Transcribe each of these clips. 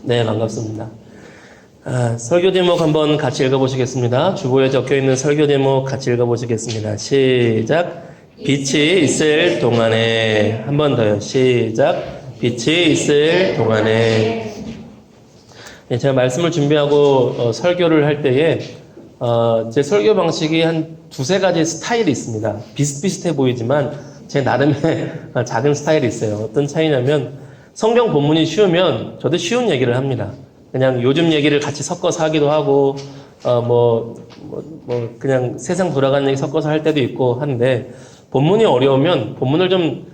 네, 반갑습니다. 설교 제목 한번 같이 읽어보시겠습니다. 주보에 적혀있는 설교 제목 같이 읽어보시겠습니다. 시작. 빛이 있을 동안에. 한 번 더요. 시작. 빛이 있을 동안에. 네, 제가 말씀을 준비하고 설교를 할 때에 제 설교 방식이 한 두세 가지 스타일이 있습니다. 비슷비슷해 보이지만 제 나름의 작은 스타일이 있어요. 어떤 차이냐면 성경 본문이 쉬우면 저도 쉬운 얘기를 합니다. 그냥 요즘 얘기를 같이 섞어서 하기도 하고 그냥 세상 돌아가는 얘기 섞어서 할 때도 있고 하는데, 본문이 어려우면 본문을 좀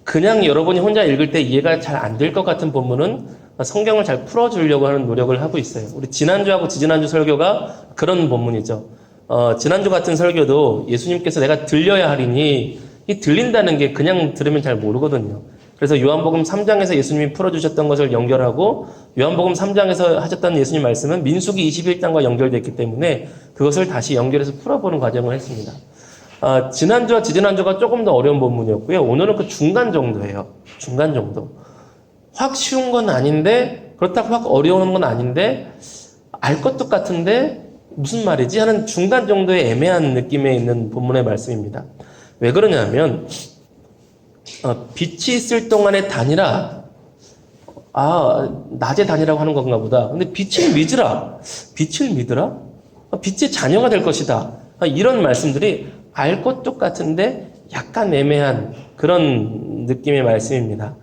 그냥 여러분이 혼자 읽을 때 이해가 잘 안 될 것 같은 본문은 성경을 잘 풀어주려고 하는 노력을 하고 있어요. 우리 지난주하고 지지난주 설교가 그런 본문이죠. 지난주 같은 설교도 예수님께서 내가 들려야 하리니, 이 들린다는 게 그냥 들으면 잘 모르거든요. 그래서 요한복음 3장에서 예수님이 풀어주셨던 것을 연결하고 요한복음 3장에서 하셨던 예수님 말씀은 민수기 21장과 연결됐기 때문에 그것을 다시 연결해서 풀어보는 과정을 했습니다. 지난주와 지지난주가 조금 더 어려운 본문이었고요. 오늘은 그 중간 정도예요. 중간 정도. 확 쉬운 건 아닌데 그렇다고 확 어려운 건 아닌데 알 것도 같은데 무슨 말이지 하는 중간 정도의 애매한 느낌에 있는 본문의 말씀입니다. 왜 그러냐면 빛이 있을 동안에 다니라. 낮에 다니라고 하는 건가 보다. 근데 빛을 믿으라. 빛을 믿으라? 빛의 자녀가 될 것이다. 이런 말씀들이 알 것도 같은데 약간 애매한 그런 느낌의 말씀입니다.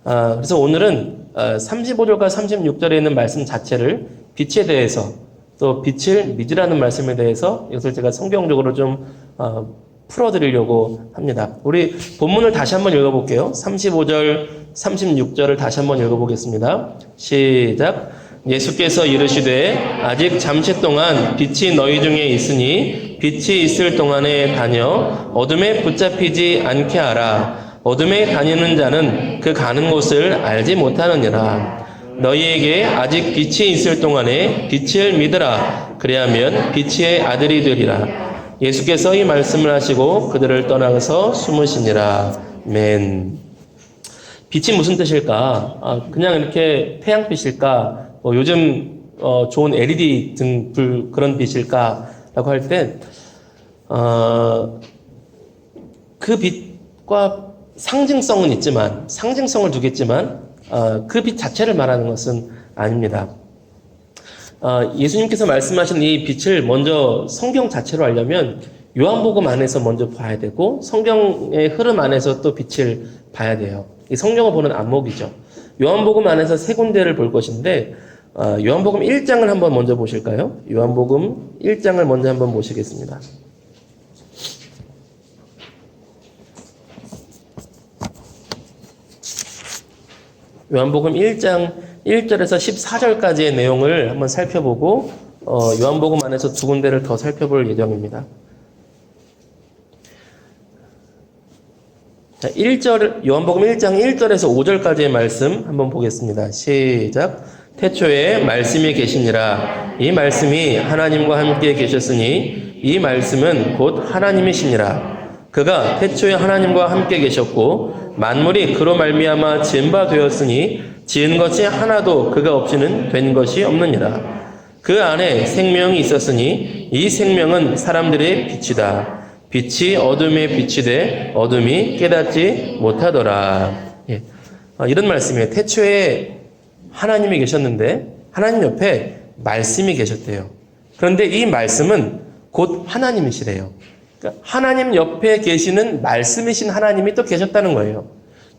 그래서 오늘은 35절과 36절에 있는 말씀 자체를 빛에 대해서, 또 빛을 믿으라는 말씀에 대해서 이것을 제가 성경적으로 좀 풀어드리려고 합니다. 우리 본문을 다시 한번 읽어볼게요. 35절, 36절을 다시 한번 읽어보겠습니다. 시작. 예수께서 이르시되 아직 잠시 동안 빛이 너희 중에 있으니 빛이 있을 동안에 다녀 어둠에 붙잡히지 않게 하라. 어둠에 다니는 자는 그 가는 곳을 알지 못하느니라. 너희에게 아직 빛이 있을 동안에 빛을 믿으라. 그리하면 빛의 아들이 되리라. 예수께서 이 말씀을 하시고 그들을 떠나서 숨으시니라. 아멘. 빛이 무슨 뜻일까? 그냥 이렇게 태양빛일까? 요즘 좋은 LED 등불 그런 빛일까? 라고 할 때 그 빛과 상징성은 있지만, 상징성을 두겠지만 그 빛 자체를 말하는 것은 아닙니다. 예수님께서 말씀하신 이 빛을 먼저 성경 자체로 알려면 요한복음 안에서 먼저 봐야 되고 성경의 흐름 안에서 또 빛을 봐야 돼요. 이 성경을 보는 안목이죠. 요한복음 안에서 세 군데를 볼 것인데 요한복음 1장을 한번 먼저 보실까요? 요한복음 1장을 먼저 한번 보시겠습니다. 요한복음 1장 1절에서 14절까지의 내용을 한번 살펴보고 요한복음 안에서 두 군데를 더 살펴볼 예정입니다. 자, 요한복음 1장 1절에서 5절까지의 말씀 한번 보겠습니다. 시작. 태초에 말씀이 계시니라. 이 말씀이 하나님과 함께 계셨으니 이 말씀은 곧 하나님이시니라. 그가 태초에 하나님과 함께 계셨고 만물이 그로 말미암아 지은 바 되었으니 지은 것이 하나도 그가 없이는 된 것이 없느니라. 그 안에 생명이 있었으니 이 생명은 사람들의 빛이다. 빛이 어둠에 빛이 돼 어둠이 깨닫지 못하더라. 이런 말씀이에요. 태초에 하나님이 계셨는데 하나님 옆에 말씀이 계셨대요. 그런데 이 말씀은 곧 하나님이시래요. 그러니까 하나님 옆에 계시는 말씀이신 하나님이 또 계셨다는 거예요.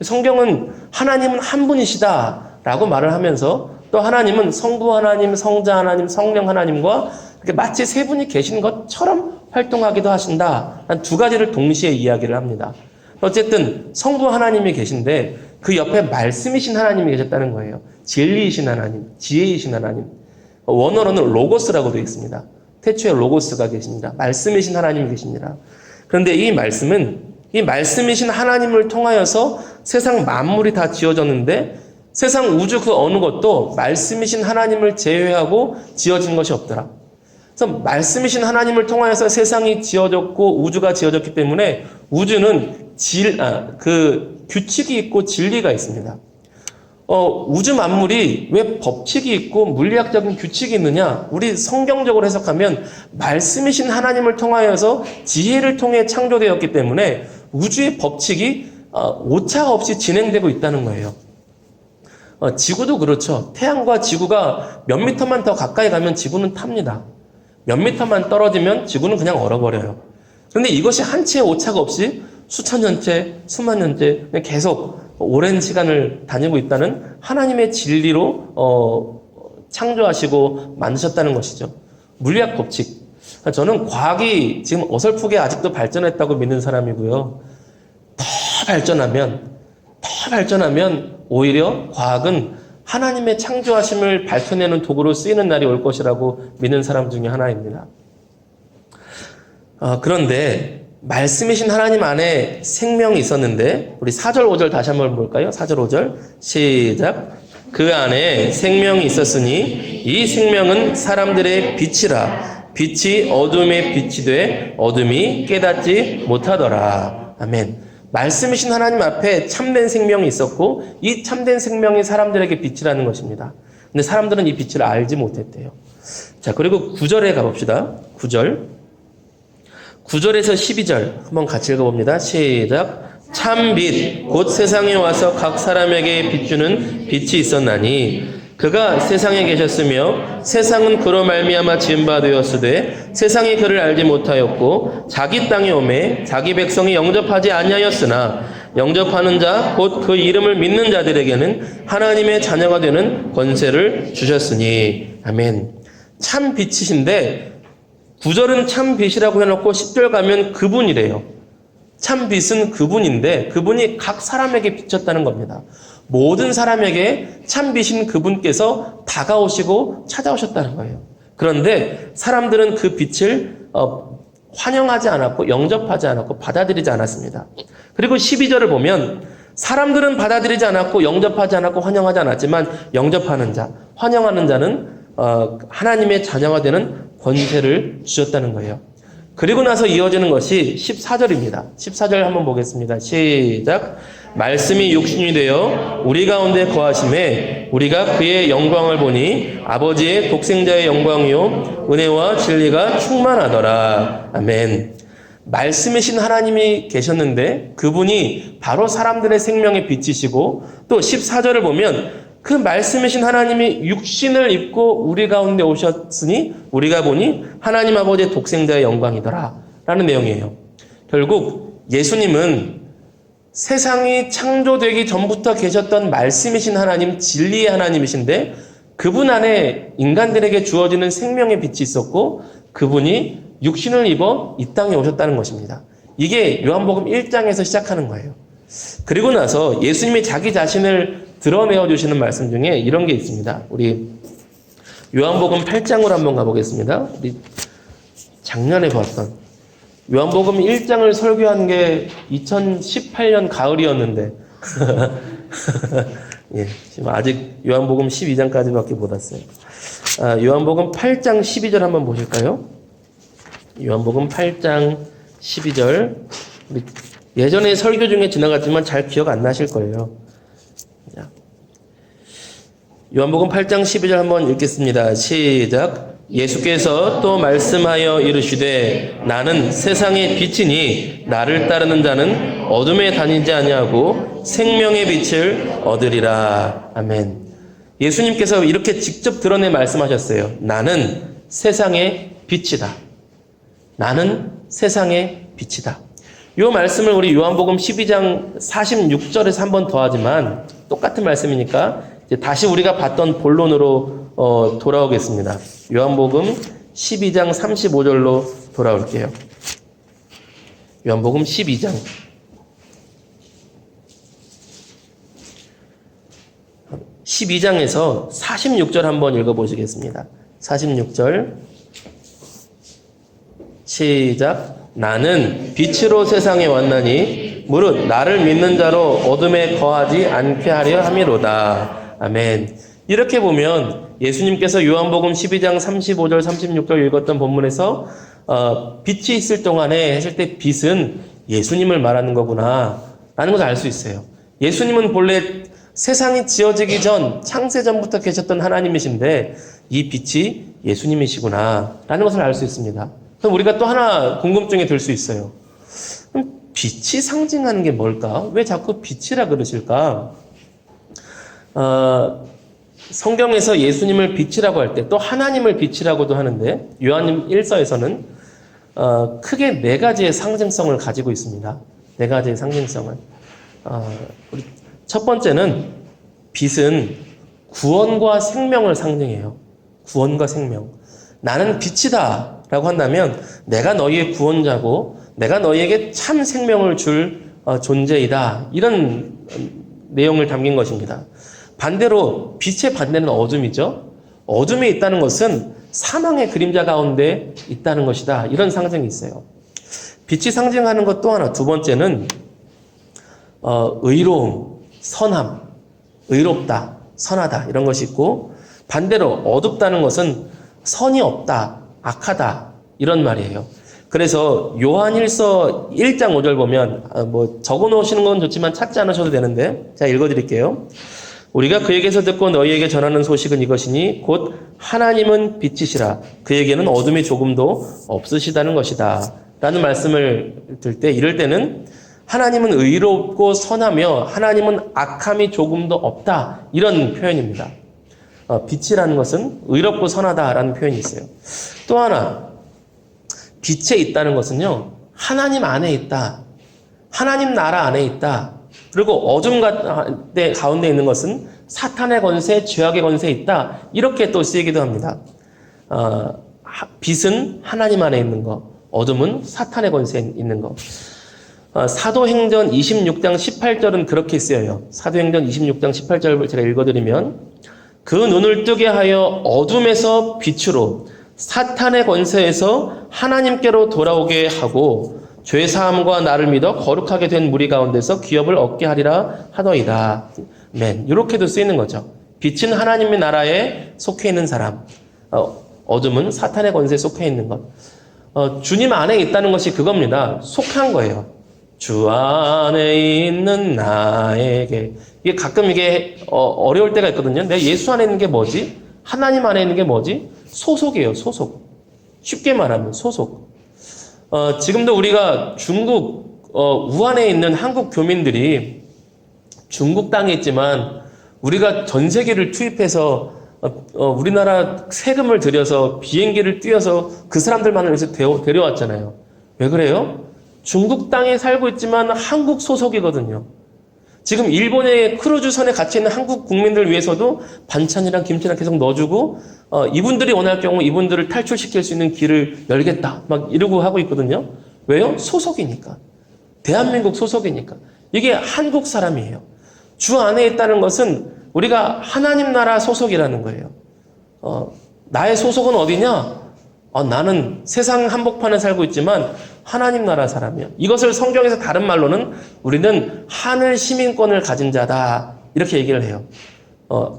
성경은 하나님은 한 분이시다 라고 말을 하면서 또 하나님은 성부 하나님, 성자 하나님, 성령 하나님과 마치 세 분이 계신 것처럼 활동하기도 하신다. 한 두 가지를 동시에 이야기를 합니다. 어쨌든 성부 하나님이 계신데 그 옆에 말씀이신 하나님이 계셨다는 거예요. 진리이신 하나님, 지혜이신 하나님. 원어로는 로고스라고 되어 있습니다. 태초에 로고스가 계십니다. 말씀이신 하나님이 계십니다. 그런데 이 말씀은 이 말씀이신 하나님을 통하여서 세상 만물이 다 지어졌는데 세상 우주 그 어느 것도 말씀이신 하나님을 제외하고 지어진 것이 없더라. 그래서 말씀이신 하나님을 통하여서 세상이 지어졌고 우주가 지어졌기 때문에 우주는 규칙이 있고 진리가 있습니다. 우주 만물이 왜 법칙이 있고 물리학적인 규칙이 있느냐? 우리 성경적으로 해석하면 말씀이신 하나님을 통하여서 지혜를 통해 창조되었기 때문에 우주의 법칙이 오차가 없이 진행되고 있다는 거예요. 지구도 그렇죠. 태양과 지구가 몇 미터만 더 가까이 가면 지구는 탑니다. 몇 미터만 떨어지면 지구는 그냥 얼어버려요. 그런데 이것이 한치의 오차가 없이 수천 년째, 수만 년째 계속 오랜 시간을 다니고 있다는 하나님의 진리로 창조하시고 만드셨다는 것이죠. 물리학 법칙. 저는 과학이 지금 어설프게 아직도 발전했다고 믿는 사람이고요. 더 발전하면 오히려 과학은 하나님의 창조하심을 밝혀내는 도구로 쓰이는 날이 올 것이라고 믿는 사람 중에 하나입니다. 그런데 말씀이신 하나님 안에 생명이 있었는데 우리 4절 5절 다시 한번 볼까요? 4절 5절 시작. 그 안에 생명이 있었으니 이 생명은 사람들의 빛이라. 빛이 어둠의 빛이 돼 어둠이 깨닫지 못하더라. 아멘. 말씀이신 하나님 앞에 참된 생명이 있었고 이 참된 생명이 사람들에게 빛이라는 것입니다. 근데 사람들은 이 빛을 알지 못했대요. 자, 그리고 9절에 가봅시다. 9절에서 12절 한번 같이 읽어봅니다. 시작. 참 빛 곧 세상에 와서 각 사람에게 비추는 빛이 있었나니 그가 세상에 계셨으며 세상은 그로 말미암아 지은 바 되었으되 세상이 그를 알지 못하였고 자기 땅에 오매 자기 백성이 영접하지 아니하였으나 영접하는 자 곧 그 이름을 믿는 자들에게는 하나님의 자녀가 되는 권세를 주셨으니. 아멘. 참 빛이신데 9절은 참 빛이라고 해놓고 10절 가면 그분이래요. 참 빛은 그분인데 그분이 각 사람에게 비쳤다는 겁니다. 모든 사람에게 참 빛인 그분께서 다가오시고 찾아오셨다는 거예요. 그런데 사람들은 그 빛을 환영하지 않았고 영접하지 않았고 받아들이지 않았습니다. 그리고 12절을 보면 사람들은 받아들이지 않았고 영접하지 않았고 환영하지 않았지만 영접하는 자, 환영하는 자는 하나님의 자녀가 되는 권세를 주셨다는 거예요. 그리고 나서 이어지는 것이 14절입니다. 14절 한번 보겠습니다. 시작. 말씀이 육신이 되어 우리 가운데 거하심에 우리가 그의 영광을 보니 아버지의 독생자의 영광이요 은혜와 진리가 충만하더라. 아멘. 말씀이신 하나님이 계셨는데 그분이 바로 사람들의 생명의 빛이시고 또 14절을 보면 그 말씀이신 하나님이 육신을 입고 우리 가운데 오셨으니 우리가 보니 하나님 아버지의 독생자의 영광이더라 라는 내용이에요. 결국 예수님은 세상이 창조되기 전부터 계셨던 말씀이신 하나님, 진리의 하나님이신데 그분 안에 인간들에게 주어지는 생명의 빛이 있었고 그분이 육신을 입어 이 땅에 오셨다는 것입니다. 이게 요한복음 1장에서 시작하는 거예요. 그리고 나서 예수님이 자기 자신을 드러내어 주시는 말씀 중에 이런 게 있습니다. 우리 요한복음 8장으로 한번 가보겠습니다. 우리 작년에 봤던 요한복음 1장을 설교한 게 2018년 가을이었는데 예, 지금 아직 요한복음 12장까지밖에 못 왔어요. 요한복음 8장 12절 한번 보실까요? 요한복음 8장 12절 예전에 설교 중에 지나갔지만 잘 기억 안 나실 거예요. 요한복음 8장 12절 한번 읽겠습니다. 시작. 예수께서 또 말씀하여 이르시되 나는 세상의 빛이니 나를 따르는 자는 어둠에 다니지 아니하고 생명의 빛을 얻으리라. 아멘. 예수님께서 이렇게 직접 드러내 말씀하셨어요. 나는 세상의 빛이다. 나는 세상의 빛이다. 이 말씀을 우리 요한복음 12장 46절에서 한 번 더 하지만 똑같은 말씀이니까 이제 다시 우리가 봤던 본론으로 돌아오겠습니다. 요한복음 12장 35절로 돌아올게요. 요한복음 12장 12장에서 46절 한번 읽어보시겠습니다. 46절 시작. 나는 빛으로 세상에 왔나니 무릇 나를 믿는 자로 어둠에 거하지 않게 하려 함이로다. 아멘. 이렇게 보면 예수님께서 요한복음 12장 35절 36절 읽었던 본문에서 빛이 있을 동안에 했을 때 빛은 예수님을 말하는 거구나 라는 것을 알 수 있어요. 예수님은 본래 세상이 지어지기 전, 창세전부터 계셨던 하나님이신데 이 빛이 예수님이시구나 라는 것을 알 수 있습니다. 그럼 우리가 또 하나 궁금증이 들 수 있어요. 그럼 빛이 상징하는 게 뭘까? 왜 자꾸 빛이라 그러실까? 성경에서 예수님을 빛이라고 할 때 또 하나님을 빛이라고도 하는데 요한님 1서에서는 크게 네 가지의 상징성을 가지고 있습니다. 네 가지의 상징성을. 첫 번째는 빛은 구원과 생명을 상징해요. 구원과 생명. 나는 빛이다 라고 한다면 내가 너희의 구원자고 내가 너희에게 참 생명을 줄 존재이다. 이런 내용을 담긴 것입니다. 반대로 빛의 반대는 어둠이죠. 어둠에 있다는 것은 사망의 그림자 가운데 있다는 것이다. 이런 상징이 있어요. 빛이 상징하는 것 또 하나, 두 번째는 의로움, 선함, 의롭다, 선하다 이런 것이 있고 반대로 어둡다는 것은 선이 없다, 악하다 이런 말이에요. 그래서 요한 1서 1장 5절 보면 적어 놓으시는 건 좋지만 찾지 않으셔도 되는데 제가 읽어드릴게요. 우리가 그에게서 듣고 너희에게 전하는 소식은 이것이니 곧 하나님은 빛이시라 그에게는 어둠이 조금도 없으시다는 것이다 라는 말씀을 들 때 이럴 때는 하나님은 의롭고 선하며 하나님은 악함이 조금도 없다 이런 표현입니다. 빛이라는 것은 의롭고 선하다라는 표현이 있어요. 또 하나 빛에 있다는 것은요 하나님 안에 있다, 하나님 나라 안에 있다. 그리고 어둠 가운데 있는 것은 사탄의 권세, 죄악의 권세에 있다. 이렇게 또 쓰이기도 합니다. 빛은 하나님 안에 있는 것, 어둠은 사탄의 권세에 있는 것. 사도행전 26장 18절은 그렇게 쓰여요. 사도행전 26장 18절을 제가 읽어드리면 그 눈을 뜨게 하여 어둠에서 빛으로 사탄의 권세에서 하나님께로 돌아오게 하고 죄사함과 나를 믿어 거룩하게 된 무리 가운데서 기업을 얻게 하리라 하더이다. 이렇게도 쓰이는 거죠. 빛은 하나님의 나라에 속해 있는 사람, 어둠은 사탄의 권세에 속해 있는 것. 주님 안에 있다는 것이 그겁니다. 속한 거예요. 주 안에 있는 나에게. 이게 가끔 어려울 때가 있거든요. 내가 예수 안에 있는 게 뭐지? 하나님 안에 있는 게 뭐지? 소속이에요. 소속. 쉽게 말하면 소속. 지금도 우리가 중국 우한에 있는 한국 교민들이 중국 땅에 있지만 우리가 전 세계를 투입해서 우리나라 세금을 들여서 비행기를 띄워서 그 사람들만을 위해서 데려왔잖아요. 왜 그래요? 중국 땅에 살고 있지만 한국 소속이거든요. 지금 일본의 크루즈선에 갇혀 있는 한국 국민들 위해서도 반찬이랑 김치랑 계속 넣어주고 이분들이 원할 경우 이분들을 탈출시킬 수 있는 길을 열겠다 막 이러고 하고 있거든요. 왜요? 소속이니까. 대한민국 소속이니까. 이게 한국 사람이에요. 주 안에 있다는 것은 우리가 하나님 나라 소속이라는 거예요. 나의 소속은 어디냐? 나는 세상 한복판에 살고 있지만 하나님 나라 사람이야. 이것을 성경에서 다른 말로는 우리는 하늘 시민권을 가진 자다. 이렇게 얘기를 해요.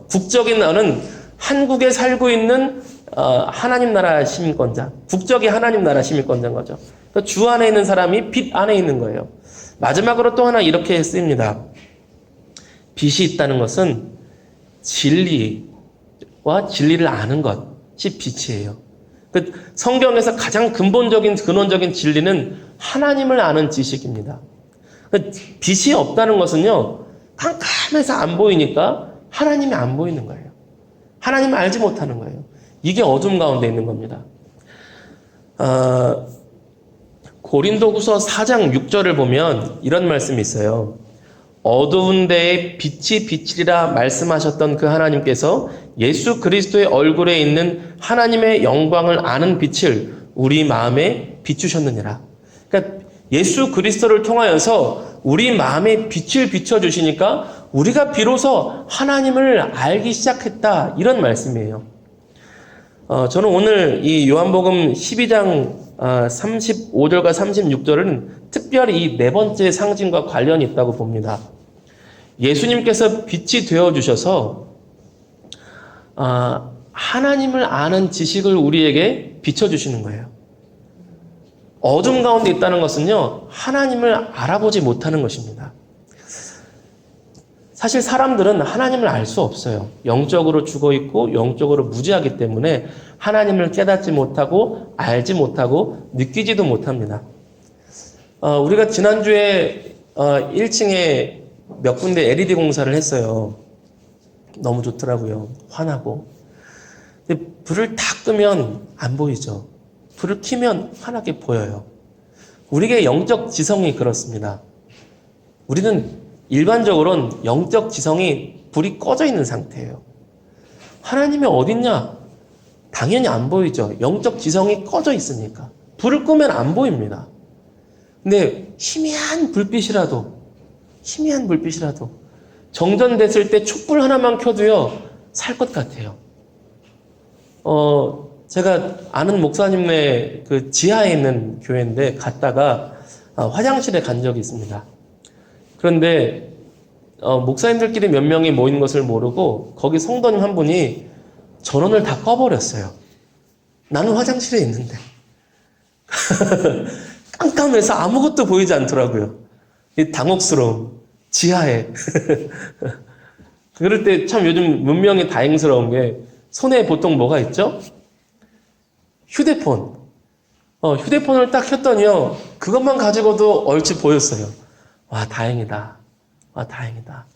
국적인 나는 한국에 살고 있는 하나님 나라 시민권자. 국적이 하나님 나라 시민권자인 거죠. 그러니까 주 안에 있는 사람이 빛 안에 있는 거예요. 마지막으로 또 하나 이렇게 쓰입니다. 빛이 있다는 것은 진리와 진리를 아는 것이 빛이에요. 성경에서 가장 근본적인 근원적인 진리는 하나님을 아는 지식입니다. 빛이 없다는 것은요 깜깜해서 안 보이니까 하나님이 안 보이는 거예요. 하나님을 알지 못하는 거예요. 이게 어둠 가운데 있는 겁니다. 고린도후서 4장 6절을 보면 이런 말씀이 있어요. 어두운 데에 빛이 비치리라 말씀하셨던 그 하나님께서 예수 그리스도의 얼굴에 있는 하나님의 영광을 아는 빛을 우리 마음에 비추셨느니라. 그러니까 예수 그리스도를 통하여서 우리 마음에 빛을 비춰주시니까 우리가 비로소 하나님을 알기 시작했다. 이런 말씀이에요. 저는 오늘 이 요한복음 12장 35절과 36절은 특별히 이 네 번째 상징과 관련이 있다고 봅니다. 예수님께서 빛이 되어주셔서 하나님을 아는 지식을 우리에게 비춰주시는 거예요. 어둠 가운데 있다는 것은요 하나님을 알아보지 못하는 것입니다. 사실 사람들은 하나님을 알 수 없어요. 영적으로 죽어 있고 영적으로 무지하기 때문에 하나님을 깨닫지 못하고 알지 못하고 느끼지도 못합니다. 우리가 지난주에 1층에 몇 군데 LED 공사를 했어요. 너무 좋더라고요. 환하고. 근데 불을 다 끄면 안 보이죠. 불을 켜면 환하게 보여요. 우리의 영적 지성이 그렇습니다. 우리는 일반적으로는 영적 지성이 불이 꺼져 있는 상태예요. 하나님이 어딨냐? 당연히 안 보이죠. 영적 지성이 꺼져 있으니까. 불을 끄면 안 보입니다. 근데 희미한 불빛이라도 정전됐을 때 촛불 하나만 켜도요, 살 것 같아요. 제가 아는 목사님네 그 지하에 있는 교회인데 갔다가 화장실에 간 적이 있습니다. 그런데 목사님들끼리 몇 명이 모인 것을 모르고 거기 성도님 한 분이 전원을 다 꺼버렸어요. 나는 화장실에 있는데. 깜깜해서 아무것도 보이지 않더라고요. 이 당혹스러움, 지하에. 그럴 때 참 요즘 문명이 다행스러운 게 손에 보통 뭐가 있죠? 휴대폰. 휴대폰을 딱 켰더니요, 그것만 가지고도 얼추 보였어요. 와, 다행이다. 와, 다행이다.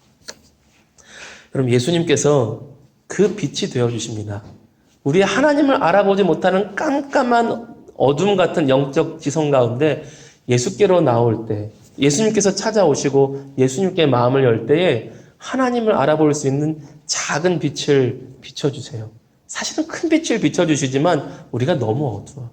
여러분, 예수님께서 그 빛이 되어주십니다. 우리 하나님을 알아보지 못하는 깜깜한 어둠 같은 영적 지성 가운데 예수께로 나올 때, 예수님께서 찾아오시고 예수님께 마음을 열 때에 하나님을 알아볼 수 있는 작은 빛을 비춰주세요. 사실은 큰 빛을 비춰주시지만 우리가 너무 어두워.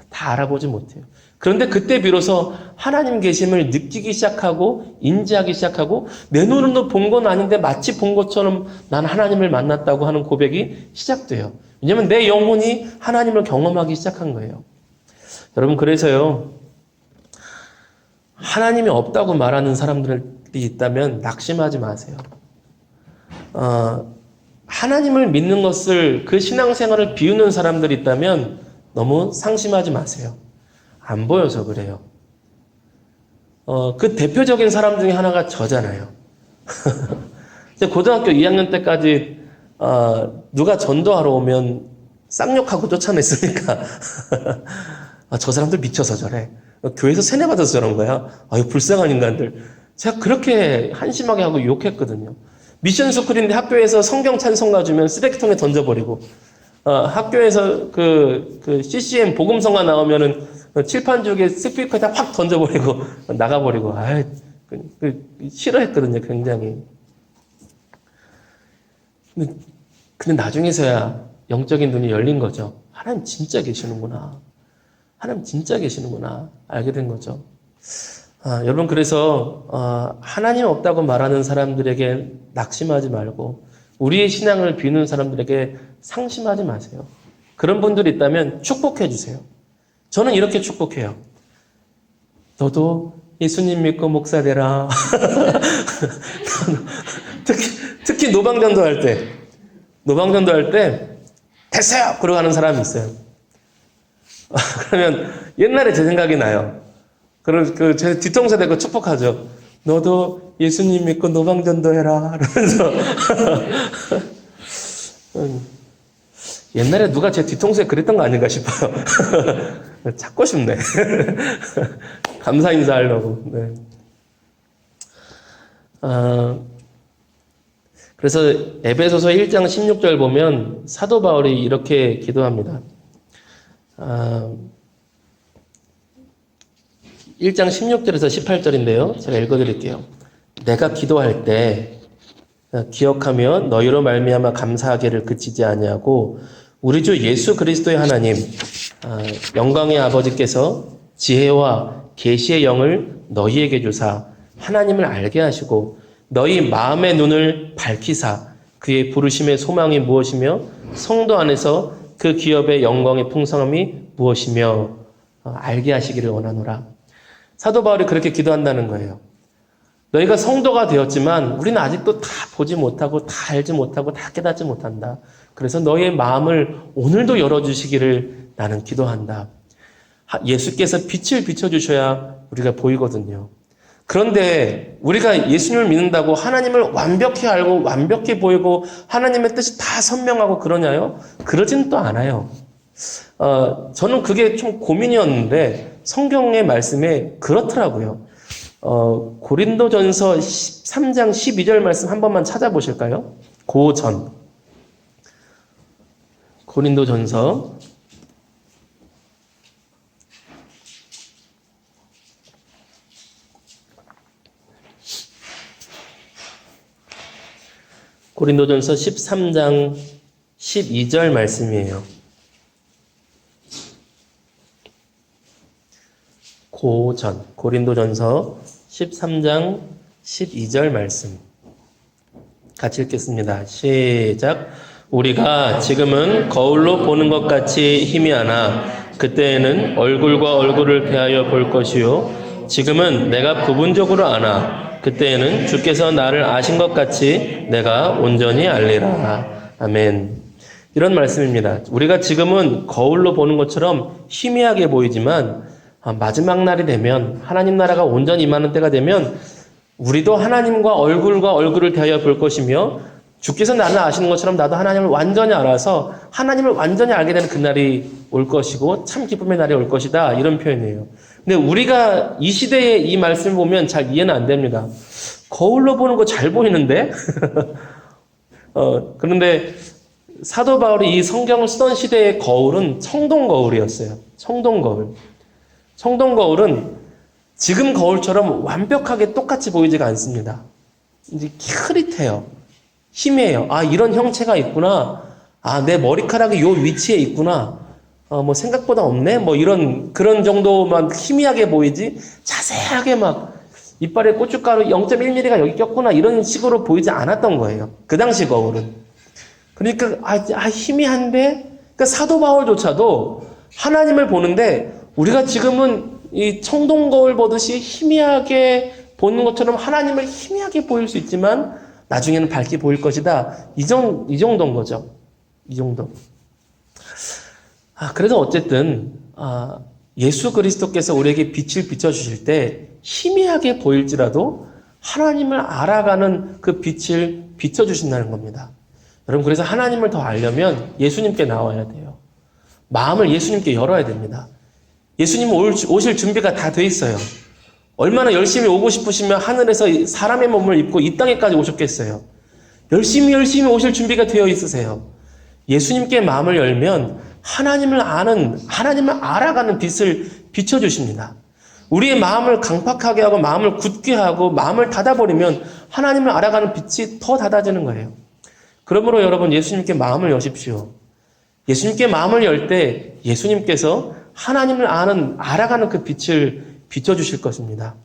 다 알아보지 못해요. 그런데 그때 비로소 하나님 계심을 느끼기 시작하고 인지하기 시작하고 내 눈으로 본 건 아닌데 마치 본 것처럼 난 하나님을 만났다고 하는 고백이 시작돼요. 왜냐하면 내 영혼이 하나님을 경험하기 시작한 거예요. 여러분, 그래서요, 하나님이 없다고 말하는 사람들이 있다면 낙심하지 마세요. 하나님을 믿는 것을, 그 신앙생활을 비우는 사람들이 있다면 너무 상심하지 마세요. 안 보여서 그래요. 그 대표적인 사람 중에 하나가 저잖아요. 고등학교 2학년 때까지 누가 전도하러 오면 쌍욕하고 쫓아냈으니까 저 사람들 미쳐서 저래. 교회에서 세뇌받아서 저런 거야. 아유, 불쌍한 인간들. 제가 그렇게 한심하게 하고 욕했거든요. 미션 스쿨인데 학교에서 성경 찬송가 주면 쓰레기통에 던져버리고, 학교에서 그 CCM 복음성가 나오면은 칠판죽에 스피커에다 확 던져버리고 나가버리고, 싫어했거든요, 굉장히. 근데 나중에서야 영적인 눈이 열린 거죠. 하나님 진짜 계시는구나. 하나님 진짜 계시는구나. 알게 된 거죠. 여러분, 그래서 하나님 없다고 말하는 사람들에게 낙심하지 말고 우리의 신앙을 비우는 사람들에게 상심하지 마세요. 그런 분들이 있다면 축복해 주세요. 저는 이렇게 축복해요. 너도 예수님 믿고 목사 되라. 특히 노방전도 할 때 됐어요! 그러고 하는 사람이 있어요. 그러면 옛날에 제 생각이 나요. 제 뒤통수에 대고 축복하죠. 너도 예수님 믿고 노방전도 해라. 그러면서. 옛날에 누가 제 뒤통수에 그랬던 거 아닌가 싶어요. 찾고 싶네. 감사 인사하려고. 네. 그래서 에베소서 1장 16절 보면 사도 바울이 이렇게 기도합니다. 1장 16절에서 18절인데요. 제가 읽어드릴게요. 내가 기도할 때 기억하며 너희로 말미암아 감사하기를 그치지 아니하고 우리 주 예수 그리스도의 하나님 영광의 아버지께서 지혜와 계시의 영을 너희에게 주사 하나님을 알게 하시고 너희 마음의 눈을 밝히사 그의 부르심의 소망이 무엇이며 성도 안에서 그 기업의 영광의 풍성함이 무엇이며 알게 하시기를 원하노라. 사도 바울이 그렇게 기도한다는 거예요. 너희가 성도가 되었지만 우리는 아직도 다 보지 못하고 다 알지 못하고 다 깨닫지 못한다. 그래서 너희의 마음을 오늘도 열어주시기를 나는 기도한다. 예수께서 빛을 비춰주셔야 우리가 보이거든요. 그런데 우리가 예수님을 믿는다고 하나님을 완벽히 알고 완벽히 보이고 하나님의 뜻이 다 선명하고 그러냐요? 그러진 또 않아요. 저는 그게 좀 고민이었는데 성경의 말씀에 그렇더라고요. 고린도전서 13장 12절 말씀 한 번만 고린도전서 13장 12절 말씀이에요. 고린도전서 13장 12절 말씀. 같이 읽겠습니다. 시작. 우리가 지금은 거울로 보는 것 같이 희미하나 그때에는 얼굴과 얼굴을 대하여 볼 것이요. 지금은 내가 부분적으로 아나 그때에는 주께서 나를 아신 것 같이 내가 온전히 알리라. 아멘. 이런 말씀입니다. 우리가 지금은 거울로 보는 것처럼 희미하게 보이지만 마지막 날이 되면 하나님 나라가 온전히 임하는 때가 되면 우리도 하나님과 얼굴을 대하여 볼 것이며 주께서 나를 아시는 것처럼 나도 하나님을 완전히 알아서 하나님을 완전히 알게 되는 그날이 올 것이고 참 기쁨의 날이 올 것이다. 이런 표현이에요. 근데 우리가 이 시대에 이 말씀을 보면 잘 이해는 안 됩니다. 거울로 보는 거 잘 보이는데? 그런데 사도 바울이 이 성경을 쓰던 시대의 거울은 청동 거울이었어요. 청동 거울. 청동 거울은 지금 거울처럼 완벽하게 똑같이 보이지가 않습니다. 이제 흐릿해요. 희미해요. 이런 형체가 있구나. 내 머리카락이 요 위치에 있구나. 뭐 생각보다 없네. 그런 정도만 희미하게 보이지 자세하게 막 이빨에 고춧가루 0.1mm가 여기 꼈구나. 이런 식으로 보이지 않았던 거예요. 그 당시 거울은. 그러니까 희미한데 그러니까 사도 바울조차도 하나님을 보는데 우리가 지금은 이 청동 거울 보듯이 희미하게 보는 것처럼 하나님을 희미하게 보일 수 있지만 나중에는 밝게 보일 것이다. 이 정도인 거죠. 이 정도. 그래서 어쨌든 예수 그리스도께서 우리에게 빛을 비춰주실 때 희미하게 보일지라도 하나님을 알아가는 그 빛을 비춰주신다는 겁니다. 여러분, 그래서 하나님을 더 알려면 예수님께 나와야 돼요. 마음을 예수님께 열어야 됩니다. 예수님 오실 준비가 다 돼 있어요. 얼마나 열심히 오고 싶으시면 하늘에서 사람의 몸을 입고 이 땅에까지 오셨겠어요. 열심히 오실 준비가 되어 있으세요. 예수님께 마음을 열면 하나님을 알아가는 빛을 비춰주십니다. 우리의 마음을 강팍하게 하고 마음을 굳게 하고 마음을 닫아버리면 하나님을 알아가는 빛이 더 닫아지는 거예요. 그러므로 여러분 예수님께 마음을 여십시오. 예수님께 마음을 열 때 예수님께서 하나님을 알아가는 그 빛을 비춰주실 것입니다.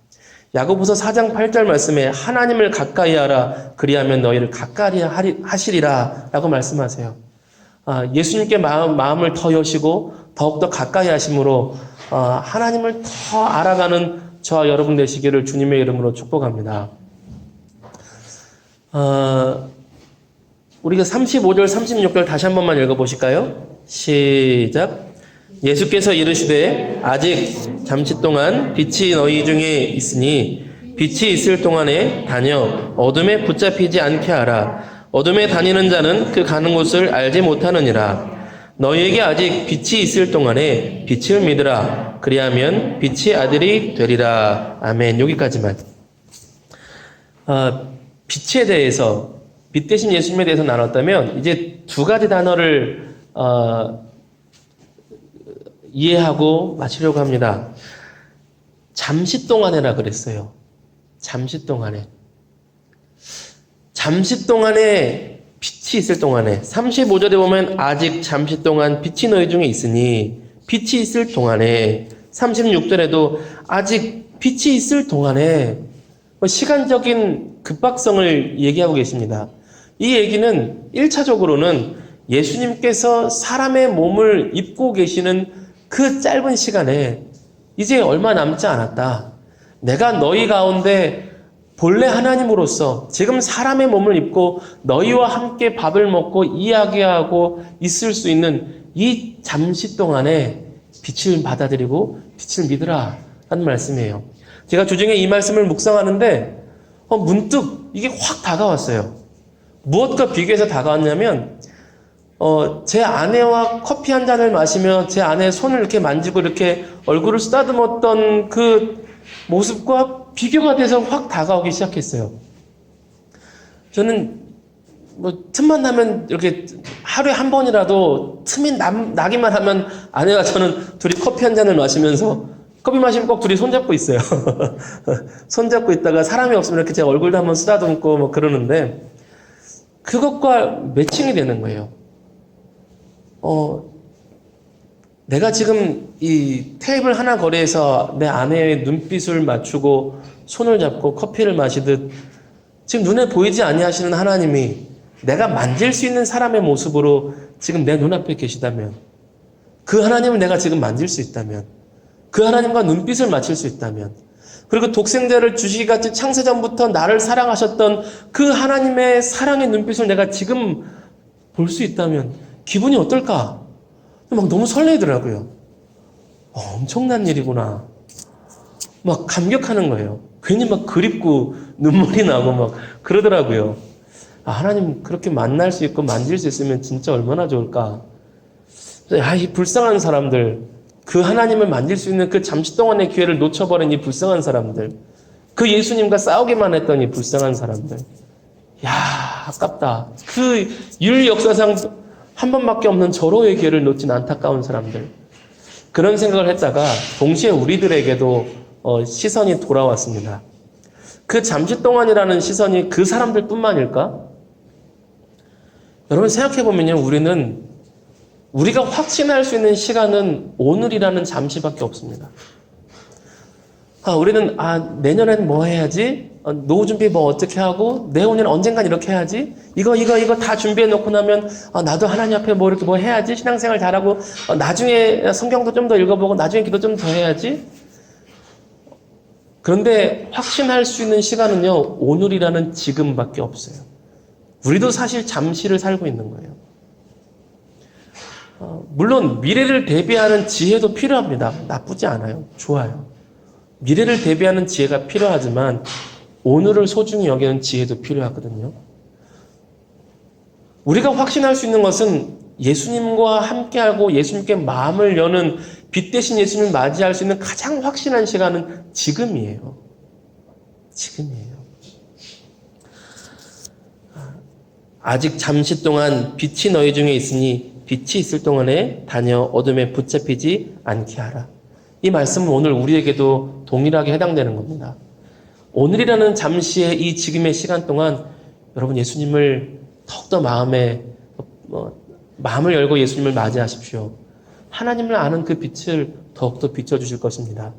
야고보서 4장 8절 말씀에 하나님을 가까이 하라 그리하면 너희를 가까이 하시리라 라고 말씀하세요. 예수님께 마음을 더 여시고 더욱더 가까이 하심으로 하나님을 더 알아가는 저와 여러분 되시기를 주님의 이름으로 축복합니다. 우리가 35절 36절 다시 한 번만 읽어보실까요? 시작. 예수께서 이르시되 아직 잠시 동안 빛이 너희 중에 있으니 빛이 있을 동안에 다녀 어둠에 붙잡히지 않게 하라. 어둠에 다니는 자는 그 가는 곳을 알지 못하느니라. 너희에게 아직 빛이 있을 동안에 빛을 믿으라. 그리하면 빛의 아들이 되리라. 아멘. 여기까지만. 빛에 대해서, 빛 대신 예수님에 대해서 나눴다면 이제 두 가지 단어를 이해하고 마치려고 합니다. 잠시 동안에라 그랬어요. 잠시 동안에. 잠시 동안에 빛이 있을 동안에 35절에 보면 아직 잠시 동안 빛이 너희 중에 있으니 빛이 있을 동안에 36절에도 아직 빛이 있을 동안에 시간적인 급박성을 얘기하고 계십니다. 이 얘기는 1차적으로는 예수님께서 사람의 몸을 입고 계시는 그 짧은 시간에 이제 얼마 남지 않았다. 내가 너희 가운데 본래 하나님으로서 지금 사람의 몸을 입고 너희와 함께 밥을 먹고 이야기하고 있을 수 있는 이 잠시 동안에 빛을 받아들이고 빛을 믿으라 하는 말씀이에요. 제가 주중에 이 말씀을 묵상하는데 문득 이게 확 다가왔어요. 무엇과 비교해서 다가왔냐면 제 아내와 커피 한 잔을 마시며 제 아내의 손을 이렇게 만지고 이렇게 얼굴을 쓰다듬었던 그 모습과 비교가 돼서 확 다가오기 시작했어요. 저는 틈만 나면 이렇게 하루에 한 번이라도 틈이 나기만 하면 아내와 저는 둘이 커피 한 잔을 마시면서 커피 마시면 꼭 둘이 손잡고 있어요. 손잡고 있다가 사람이 없으면 이렇게 제 얼굴도 한번 쓰다듬고 그러는데 그것과 매칭이 되는 거예요. 내가 지금 이 테이블 하나 거리에서 내 아내의 눈빛을 맞추고 손을 잡고 커피를 마시듯 지금 눈에 보이지 아니하시는 하나님이 내가 만질 수 있는 사람의 모습으로 지금 내 눈앞에 계시다면, 그 하나님을 내가 지금 만질 수 있다면, 그 하나님과 눈빛을 맞출 수 있다면, 그리고 독생자를 주시기같이 창세전부터 나를 사랑하셨던 그 하나님의 사랑의 눈빛을 내가 지금 볼 수 있다면 기분이 어떨까? 막 너무 설레더라고요. 엄청난 일이구나. 막 감격하는 거예요. 괜히 막 그립고 눈물이 나고 막 그러더라고요. 하나님 그렇게 만날 수 있고 만질 수 있으면 진짜 얼마나 좋을까. 이 불쌍한 사람들, 그 하나님을 만질 수 있는 그 잠시 동안의 기회를 놓쳐버린 이 불쌍한 사람들, 그 예수님과 싸우기만 했던 이 불쌍한 사람들. 아깝다. 그 인류 역사상 한 번밖에 없는 절호의 기회를 놓친 안타까운 사람들. 그런 생각을 했다가 동시에 우리들에게도 시선이 돌아왔습니다. 그 잠시 동안이라는 시선이 그 사람들 뿐만일까? 여러분 생각해보면요, 우리가 확신할 수 있는 시간은 오늘이라는 잠시밖에 없습니다. 우리는 내년엔 뭐 해야지? 노후 준비 뭐 어떻게 하고, 내후년 언젠간 이렇게 해야지? 이거 다 준비해 놓고 나면 나도 하나님 앞에 뭐 이렇게 뭐 해야지? 신앙생활 잘하고 나중에 성경도 좀 더 읽어보고 나중에 기도 좀 더 해야지? 그런데 확신할 수 있는 시간은요, 오늘이라는 지금밖에 없어요. 우리도 사실 잠시를 살고 있는 거예요. 물론 미래를 대비하는 지혜도 필요합니다. 나쁘지 않아요. 좋아요. 미래를 대비하는 지혜가 필요하지만 오늘을 소중히 여기는 지혜도 필요하거든요. 우리가 확신할 수 있는 것은 예수님과 함께하고 예수님께 마음을 여는 빛 대신 예수님을 맞이할 수 있는 가장 확신한 시간은 지금이에요. 지금이에요. 아직 잠시 동안 빛이 너희 중에 있으니 빛이 있을 동안에 다녀 어둠에 붙잡히지 않게 하라. 이 말씀은 오늘 우리에게도 동일하게 해당되는 겁니다. 오늘이라는 잠시의 이 지금의 시간 동안 여러분 예수님을 더욱더 마음을 열고 예수님을 맞이하십시오. 하나님을 아는 그 빛을 더욱더 비춰주실 것입니다.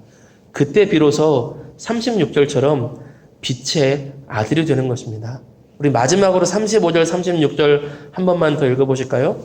그때 비로소 36절처럼 빛의 아들이 되는 것입니다. 우리 마지막으로 35절, 36절 한 번만 더 읽어보실까요?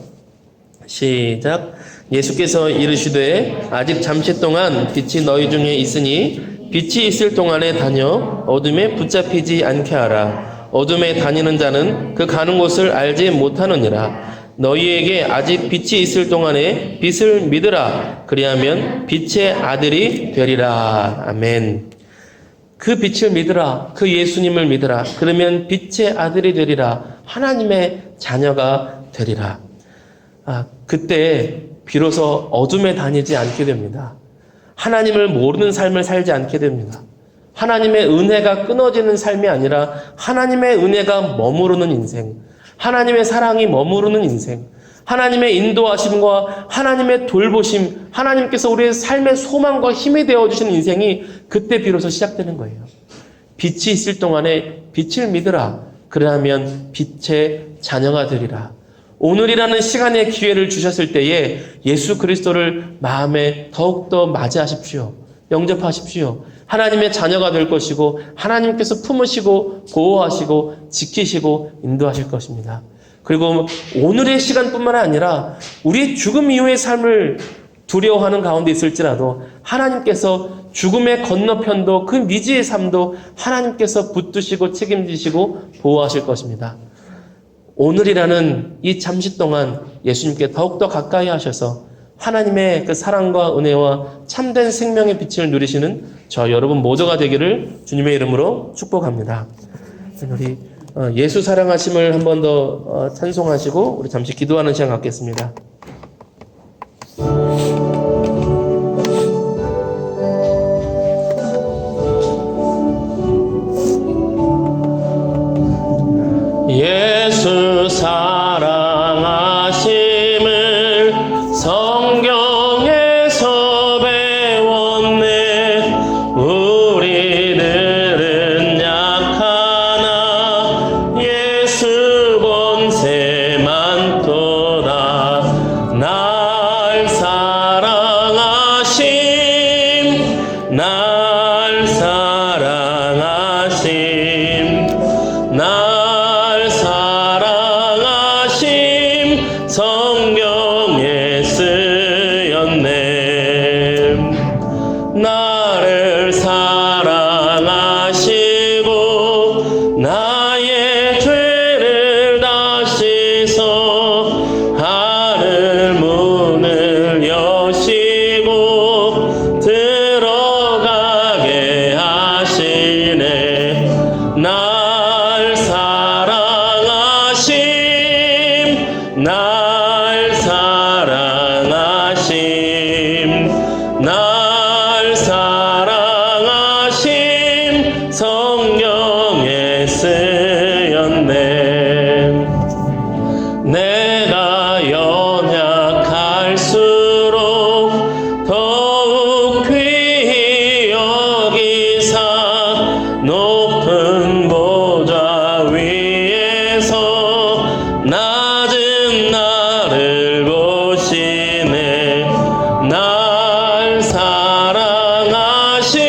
시작. 예수께서 이르시되 아직 잠시 동안 빛이 너희 중에 있으니 빛이 있을 동안에 다녀 어둠에 붙잡히지 않게 하라. 어둠에 다니는 자는 그 가는 곳을 알지 못하느니라. 너희에게 아직 빛이 있을 동안에 빛을 믿으라. 그리하면 빛의 아들이 되리라. 아멘. 그 빛을 믿으라. 그 예수님을 믿으라. 그러면 빛의 아들이 되리라. 하나님의 자녀가 되리라. 그때 비로소 어둠에 다니지 않게 됩니다. 하나님을 모르는 삶을 살지 않게 됩니다. 하나님의 은혜가 끊어지는 삶이 아니라 하나님의 은혜가 머무르는 인생, 하나님의 사랑이 머무르는 인생, 하나님의 인도하심과 하나님의 돌보심, 하나님께서 우리의 삶의 소망과 힘이 되어주시는 인생이 그때 비로소 시작되는 거예요. 빛이 있을 동안에 빛을 믿으라. 그러면 빛의 자녀가 되리라. 오늘이라는 시간의 기회를 주셨을 때에 예수 그리스도를 마음에 더욱더 맞이하십시오. 영접하십시오. 하나님의 자녀가 될 것이고 하나님께서 품으시고 보호하시고 지키시고 인도하실 것입니다. 그리고 오늘의 시간뿐만 아니라 우리의 죽음 이후의 삶을 두려워하는 가운데 있을지라도 하나님께서 죽음의 건너편도 그 미지의 삶도 하나님께서 붙드시고 책임지시고 보호하실 것입니다. 오늘이라는 이 잠시 동안 예수님께 더욱더 가까이 하셔서 하나님의 그 사랑과 은혜와 참된 생명의 빛을 누리시는 저 여러분 모두가 되기를 주님의 이름으로 축복합니다. 우리 예수 사랑하심을 한 번 더 찬송하시고 우리 잠시 기도하는 시간 갖겠습니다. 예수 사랑하심을 성경에서 배웠네. 우리들은 약하나 예수 본세 많도다. 날 사랑하심 날 사랑하심 날 사랑하심 성경에 쓰였네. 나를 사랑하시고 나의 죄를 다 씻어 하늘 문을 여시고 들어가게 하시네. 날 사랑하심 날 사랑하심 날 사랑하심 성경에 쓰였네. 내가 연약할수록 더욱 귀히 여기사 높은 보좌 위에서 낮은 나를 보시네. 날 사랑하심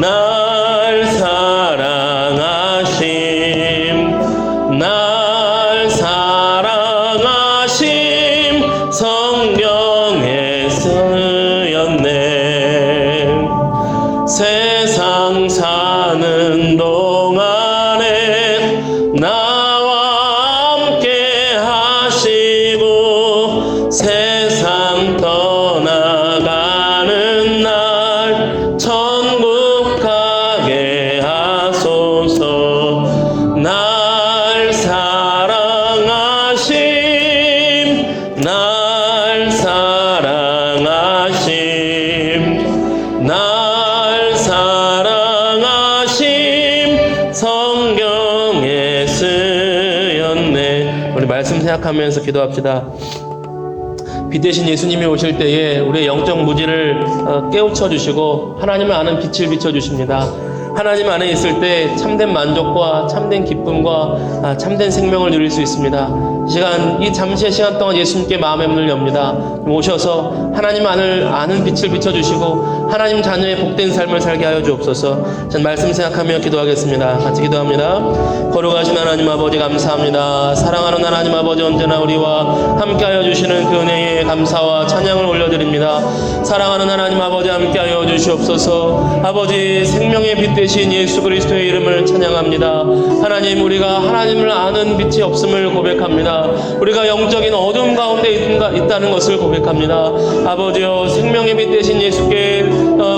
날 사랑하심 날 사랑하심 성경에 쓰였네. 세상 사는 동안에 나와 함께 하시고 세상 떠나가는 날 천국 가게 하소서. 날 사랑하심 날 사랑하심 날 사랑하심 성경에 쓰였네. 우리 말씀 생각하면서 기도합시다. 빛 대신 예수님이 오실 때에 우리의 영적 무지를 깨우쳐 주시고 하나님을 아는 빛을 비춰 주십니다. 하나님 안에 있을 때 참된 만족과 참된 기쁨과 참된 생명을 누릴 수 있습니다. 이 시간, 이 잠시의 시간 동안 예수님께 마음의 문을 엽니다. 오셔서 하나님 안을 아는 빛을 비춰주시고 하나님 자녀의 복된 삶을 살게 하여 주옵소서. 전 말씀 생각하며 기도하겠습니다. 같이 기도합니다. 거룩하신 하나님 아버지 감사합니다. 사랑하는 하나님 아버지 언제나 우리와 함께하여 주시는 그 은혜에 감사와 찬양을 올려드립니다. 사랑하는 하나님 아버지 함께하여 주시옵소서. 아버지 생명의 빛 대신 예수 그리스도의 이름을 찬양합니다. 하나님, 우리가 하나님을 아는 빛이 없음을 고백합니다. 우리가 영적인 어둠 가운데 있다는 것을 고백합니다. 아버지여, 생명의 빛 대신 예수께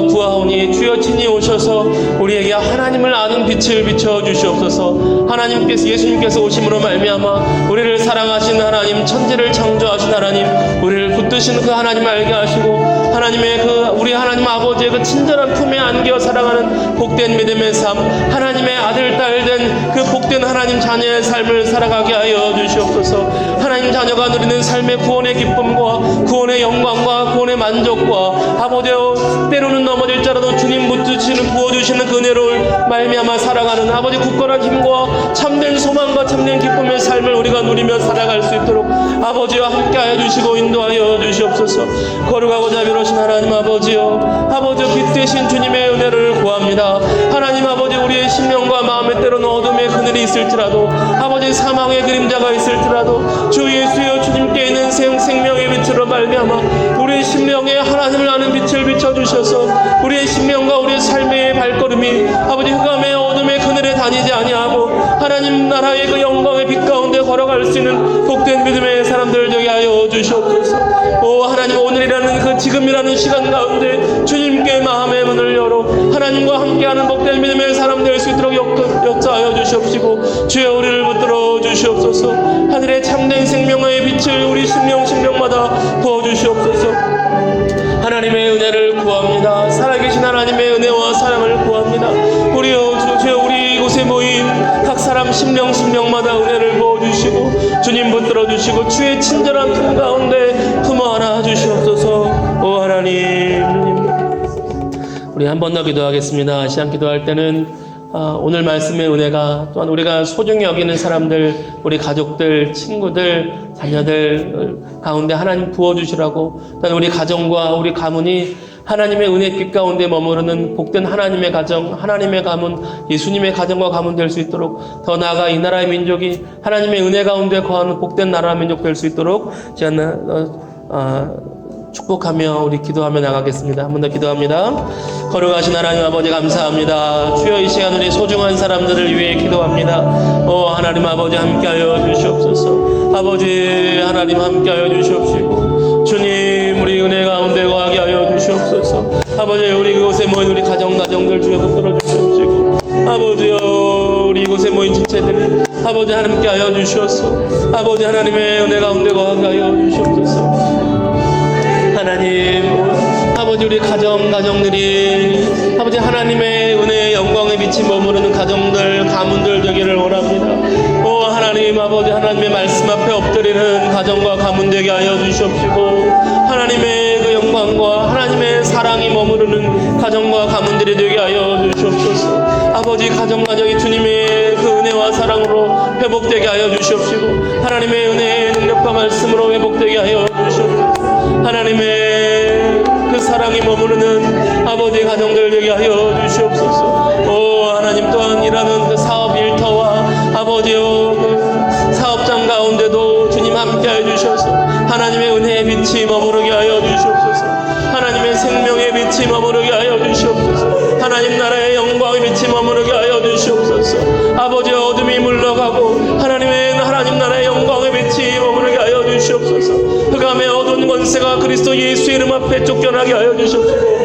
구하오니 주여 친히 오셔서 우리에게 하나님을 아는 빛을 비춰 주시옵소서. 하나님께서, 예수님께서 오심으로 말미암아 우리를 사랑하신 하나님, 천지를 창조하신 하나님, 우리를 붙드신 그 하나님을 알게 하시고 하나님의 우리 하나님 아버지의 그 친절한 품에 안겨 사랑하는 복된 믿음의 삶, 하나님의 아들 딸 된 그 복된 하나님 자녀의 삶을 살아가게 하여 주시옵소서. 하나님 자녀가 누리는 삶의 구원의 기쁨과 구원의 영광과 구원의 만족과 아버지여, 때로는 넘어질지라도 주님 붙드시는 부어주시는 그 은혜를 말미암아 살아가는 아버지 굳건한 힘과 참된 소망과 참된 기쁨의 삶을 우리가 누리며 살아갈 수 있도록 아버지와 함께하여 주시고 인도하여 주시옵소서. 거룩하고 자비로우신 하나님 아버지여, 아버지여, 빛 되신 주님의 은혜를 구합니다. 하나님 아버지, 우리의 심령과 마음에 때로는 어둠의 그늘이 있을지라도 아버지 사망의 그림자가 있을지라도 주 예수여, 주님께 있는 생명의 빛으로 말미암아 우리의 심령에 하나님을 아는 빛을 비춰주셔서 우리의 심령과 우리의 삶의 발걸음이 아버지 흑암의 어둠의 그늘에 다니지 아니하고 하나님 나라의 그 영광의 빛 가운데 걸어갈 수 있는 복된 믿음의 사람들 되게 하여 주시옵소서. 오 하나님, 오늘이라는 그 지금이라는 시간 가운데 주님께 마음의 문을 열어 하나님과 함께하는 복된 믿음의 사람 될 수 있도록 역사하여 주시옵시고, 주여 우리를 붙들어 주시옵소서. 하늘의 참된 생명의 빛을 우리 심령마다 부어주시옵소서. 하나님의 은혜를 구합니다. 살아계신 하나님의 은혜와 사랑을 구합니다. 주여 우리 이곳에 모인 각 사람 심령마다 은혜를 부어주시고 주님 붙들어 주시고 주의 친절한 품 가운데 품어 안아 주시옵소서. 오 하나님, 우리 한 번 더 기도하겠습니다. 시간 기도할 때는 오늘 말씀의 은혜가 또한 우리가 소중히 여기는 사람들, 우리 가족들, 친구들, 자녀들 가운데 하나님 부어주시라고, 또한 우리 가정과 우리 가문이 하나님의 은혜 빛 가운데 머무르는 복된 하나님의 가정, 하나님의 가문, 예수님의 가정과 가문 될 수 있도록, 더 나아가 이 나라의 민족이 하나님의 은혜 가운데 거하는 복된 나라 민족 될 수 있도록 축복하며 우리 기도하며 나가겠습니다. 한 번 더 기도합니다. 거룩하신 하나님 아버지 감사합니다. 주여 이 시간 우리 소중한 사람들을 위해 기도합니다. 하나님 아버지 함께하여 주시옵소서. 아버지 하나님 함께하여 주시옵시고 주님 우리 은혜 가운데 거하게 하여 주시옵소서. 아버지 우리 그곳에 모인 우리 가정들 주여 붙들어 주시옵시고, 아버지여 우리 이곳에 모인 지체들 아버지 하나님께 하여 주시옵소서. 아버지 하나님의 은혜 가운데 거하게 하여 주시옵소서. 하나님 아버지 우리 가정들이 아버지 하나님의 은혜의 영광에 빛이 머무르는 가정들, 가문들 되기를 원합니다. 하나님 아버지 하나님의 말씀 앞에 엎드리는 가정과 가문 되게 하여 주시옵시고, 하나님의 그 영광과 하나님의 사랑이 머무르는 가정과 가문들이 되게 하여 주시옵소서. 아버지 가정이 주님의 그 은혜와 사랑으로 회복되게 하여 주시옵시고, 하나님의 은혜의 능력과 말씀으로 회복되게 하여 주시옵소서. 하나님의 그 사랑이 머무르는 아버지 가정들 되게 하여 주시옵소서. 하나님 또한 일하는 그 사업 일터와 아버지여 그 사업장 가운데도 주님 함께 하여 주셔서 하나님의 은혜의 빛이 머무르게 하여 주시옵소서. 하나님의 생명의 빛이 머무르게 하여 주시옵소서. 하나님 나라의 영광의 빛이 머무르게 하여 주시옵소서. 아버지 어둠이 물러가고 하나님 나라의 영광의 빛이 머무르게 하여 주시옵소서. 흑암의 어두운 권세가 그리스도 예수 이름 앞에 쫓겨나게 하여 주시옵시고,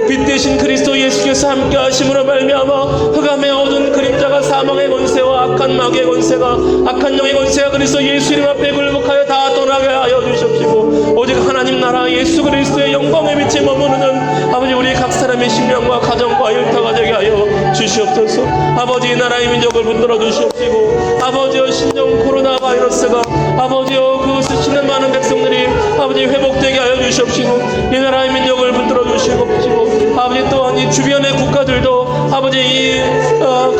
빛 대신 그리스도 예수께서 함께 하심으로 말미암아 흑암의 어두운 그림자가 사망의 권세와 악한 마귀의 권세가, 악한 영의 권세가 그리스도 예수 이름 앞에 굴복하여 다 떠나게 하여 주시옵시고, 오직 하나님 나라 예수 그리스도의 영광의 빛이 머무르는 아버지 우리 각 사람의 심령과 가정과 일터가 되게 하여 주시옵소서. 아버지 이 나라의 민족을 붙들어 주시옵시고, 아버지여 신종 코로나 바이러스가 아버지여 그것을 치는 많은 백성들이 아버지 회복되게 하여 주시옵시고, 이 나라의 민족을 붙들어 주시옵시고, 아버지 또한 이 주변의 국가들도 아버지 이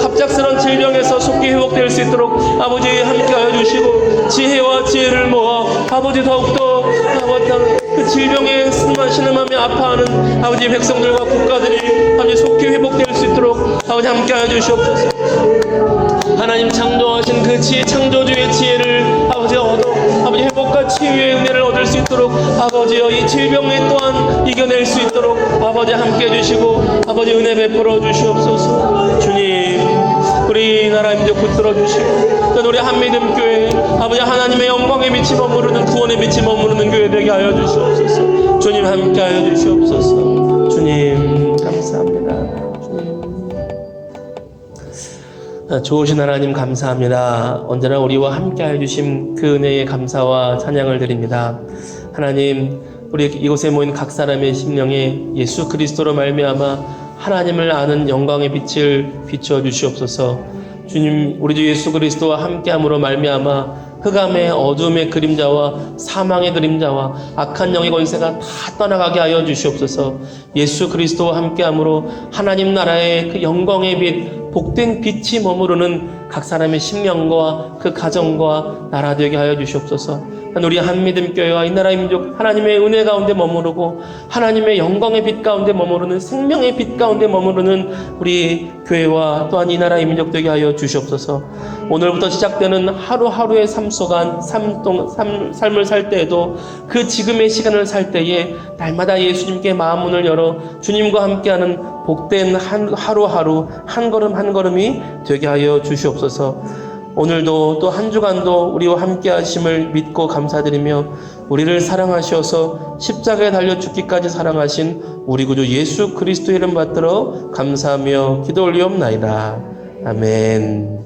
갑작스런 질병에서 속히 회복될 수 있도록 아버지 함께하여 주시고, 지혜와 지혜를 모아 아버지 더욱더 그 질병에 신음하며 아파하는 아버지 백성들과 국가들이 아버지 속히 회복될 수 있도록 아버지 함께하여 주시옵소서. 하나님 창조하신 그 창조주의 지혜를 아버지 아버지 회복과 치유의 은혜를 얻을 수 있도록 아버지여 이 질병에 또한 이겨낼 수 있도록 아버지 함께 해주시고 아버지 은혜 베풀어 주시옵소서. 주님 우리 나라 민족 붙들어 주시고, 또 우리 한미듬교회 아버지 하나님의 영광의 빛이 머무르는 구원의 빛이 머무르는 교회 되게 하여 주시옵소서. 주님 함께 하여 주시옵소서. 주님 감사합니다. 좋으신 하나님 감사합니다. 언제나 우리와 함께하여 주신 그 은혜의 감사와 찬양을 드립니다. 하나님 우리 이곳에 모인 각 사람의 심령에 예수 그리스도로 말미암아 하나님을 아는 영광의 빛을 비추어 주시옵소서. 주님 우리 주 예수 그리스도와 함께함으로 말미암아 흑암의 어둠의 그림자와 사망의 그림자와 악한 영의 권세가 다 떠나가게 하여 주시옵소서. 예수 그리스도와 함께함으로 하나님 나라의 그 영광의 빛, 복된 빛이 머무르는 각 사람의 심령과 그 가정과 나라 되게 하여 주시옵소서. 우리 한미듬교회와 이 나라의 민족 하나님의 은혜 가운데 머무르고 하나님의 영광의 빛 가운데 머무르는 생명의 빛 가운데 머무르는 우리 교회와 또한 이 나라의 민족 되게 하여 주시옵소서. 오늘부터 시작되는 하루하루의 삶 속안 삶을 살 때에도 그 지금의 시간을 살 때에 날마다 예수님께 마음 문을 열어 주님과 함께하는 복된 하루하루 한 걸음 한 걸음이 되게 하여 주시옵소서. 오늘도 또 한 주간도 우리와 함께 하심을 믿고 감사드리며 우리를 사랑하셔서 십자가에 달려 죽기까지 사랑하신 우리 구주 예수 그리스도의 이름 받들어 감사하며 기도 올리옵나이다. 아멘.